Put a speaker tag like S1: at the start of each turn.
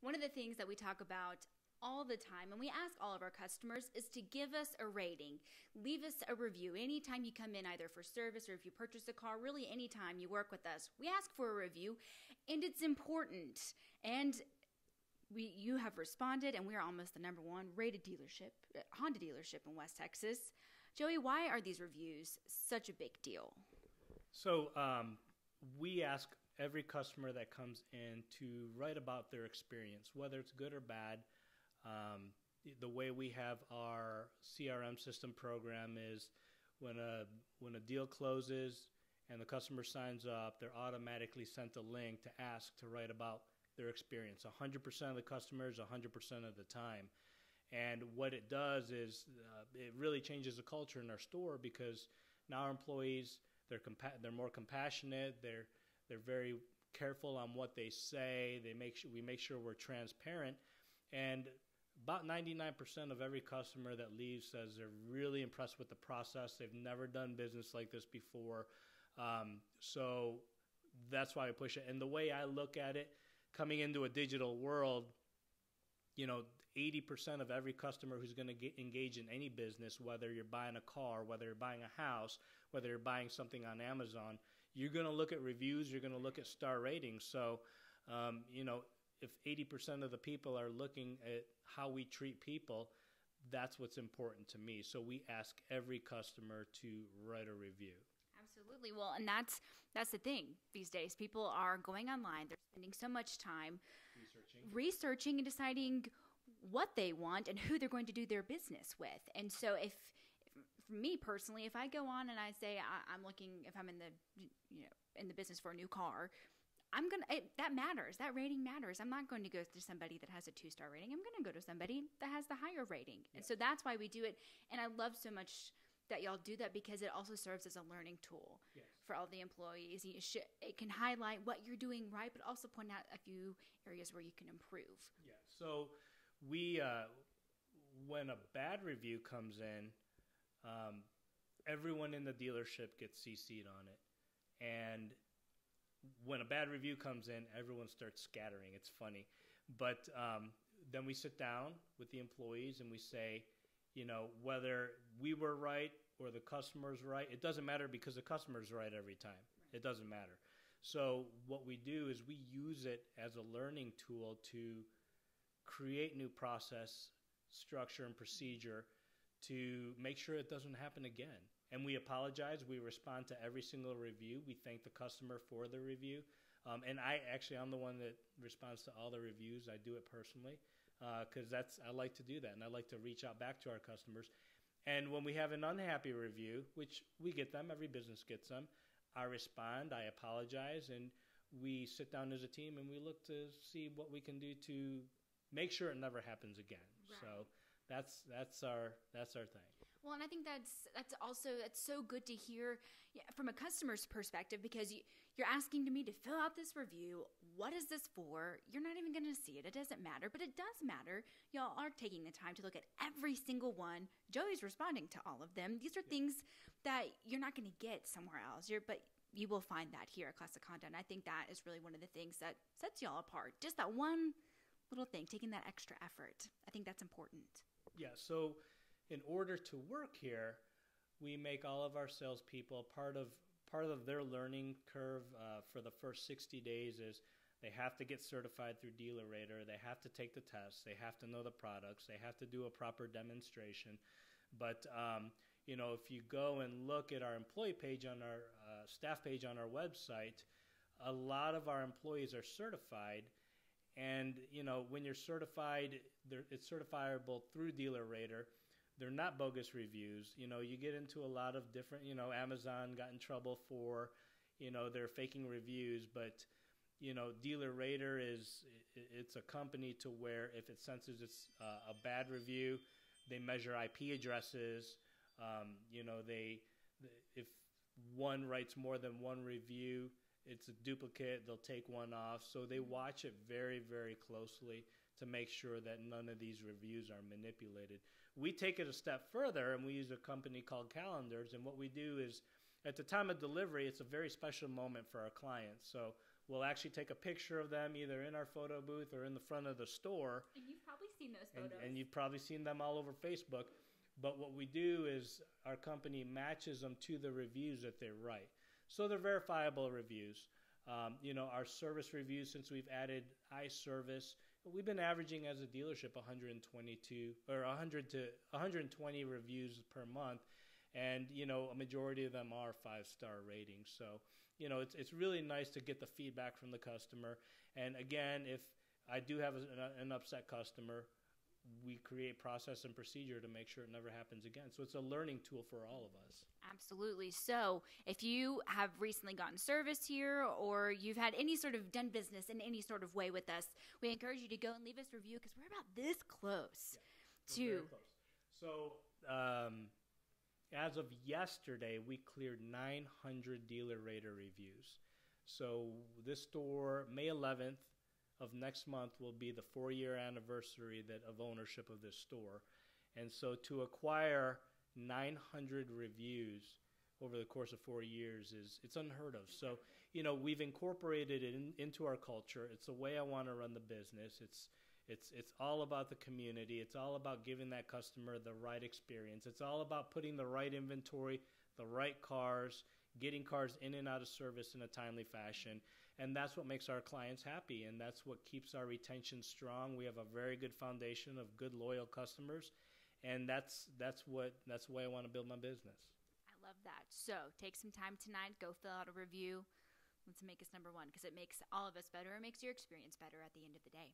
S1: One of the things that we talk about all the time, and we ask all of our customers, is to give us a rating. Leave us a review. Anytime you come in, either for service or if you purchase a car, really anytime you work with us, we ask for a review, and it's important. And you have responded, and we are almost the #1 rated dealership, Honda dealership in West Texas. Joey, why are these reviews such a big deal?
S2: So we ask every customer that comes in to write about their experience, whether it's good or bad. The way we have our CRM system program is when a deal closes and the customer signs up, they're automatically sent a link to ask to write about their experience 100% of the customers, 100% of the time. And what it does is it really changes the culture in our store, because now our employees, they're more compassionate, they're very careful on what they say, we make sure we're transparent, and about 99% of every customer that leaves says they're really impressed with the process. They've never done business like this before. So that's why I push it. And the way I look at it, coming into a digital world, 80% of every customer who's going to engage in any business, whether you're buying a car, whether you're buying a house, whether you're buying something on Amazon, you're going to look at reviews, you're going to look at star ratings. So, if 80% of the people are looking at how we treat people, that's what's important to me. So we ask every customer to write a review.
S1: Absolutely. Well, and that's the thing these days. People are going online. They're spending so much time researching and deciding what they want and who they're going to do their business with. And so if for me personally, if I go on and I say I'm looking, if I'm in the business for a new car, that matters. That rating matters. I'm not going to go to somebody that has a 2-star rating. I'm going to go to somebody that has the higher rating. And so that's why we do it. And I love so much that y'all do that, because it also serves as a learning tool for all the employees. It can highlight what you're doing right, but also point out a few areas where you can improve.
S2: Yeah. So we, when a bad review comes in, everyone in the dealership gets CC'd on it. And when a bad review comes in, everyone starts scattering. It's funny. But then we sit down with the employees and we say, whether we were right or the customer's right, it doesn't matter, because the customer's right every time. Right. It doesn't matter. So what we do is we use it as a learning tool to create new process, structure, and procedure to make sure it doesn't happen again. And we apologize. We respond to every single review. We thank the customer for the review. And I'm the one that responds to all the reviews. I do it personally because I like to do that. And I like to reach out back to our customers. And when we have an unhappy review, which we get them, every business gets them, I respond, I apologize, and we sit down as a team and we look to see what we can do to make sure it never happens again. Right. So that's our thing.
S1: Well, and I think that's so good to hear from a customer's perspective, because you're asking me to fill out this review. What is this for? You're not even going to see it. It doesn't matter, but it does matter. Y'all are taking the time to look at every single one. Joey's responding to all of them. These are things that you're not going to get somewhere else. But you will find that here at Classic Honda. And I think that is really one of the things that sets y'all apart. Just that one little thing, taking that extra effort. I think that's important.
S2: Yeah, so in order to work here, we make all of our salespeople part of their learning curve for the first 60 days is they have to get certified through DealerRater. They have to take the tests. They have to know the products. They have to do a proper demonstration. But if you go and look at our employee page on our staff page on our website, a lot of our employees are certified. And, when you're certified, it's certifiable through DealerRater. They're not bogus reviews. You get into a lot of different, Amazon got in trouble for, they're faking reviews. But, DealerRater it's a company to where if it senses it's a bad review, they measure IP addresses. If one writes more than one review, it's a duplicate, they'll take one off. So they watch it very, very closely to make sure that none of these reviews are manipulated. We take it a step further, and we use a company called Calendars. And what we do is, at the time of delivery, it's a very special moment for our clients. So we'll actually take a picture of them either in our photo booth or in the front of the store.
S1: And you've probably seen those photos.
S2: And you've probably seen them all over Facebook. But what we do is our company matches them to the reviews that they write. So they're verifiable reviews. Our service reviews, since we've added iService, we've been averaging as a dealership 122 or 100 to 120 reviews per month. And, a majority of them are 5-star ratings. So, it's really nice to get the feedback from the customer. And again, if I do have an upset customer, we create process and procedure to make sure it never happens again. So it's a learning tool for all of us.
S1: Absolutely. So if you have recently gotten service here or you've had any sort of done business in any sort of way with us, we encourage you to go and leave us a review because we're about this close to.
S2: Very close. So as of yesterday, we cleared 900 dealer rater reviews. So this store, May 11th, of next month will be the 4-year anniversary of ownership of this store. And so to acquire 900 reviews over the course of 4 years it's unheard of. So, we've incorporated it into our culture. It's the way I want to run the business. It's all about the community. It's all about giving that customer the right experience. It's all about putting the right inventory, the right cars, getting cars in and out of service in a timely fashion. And that's what makes our clients happy, and that's what keeps our retention strong. We have a very good foundation of good, loyal customers, and that's the way I want to build my business.
S1: I love that. So take some time tonight, go fill out a review. Let's make us number one because it makes all of us better. It makes your experience better at the end of the day.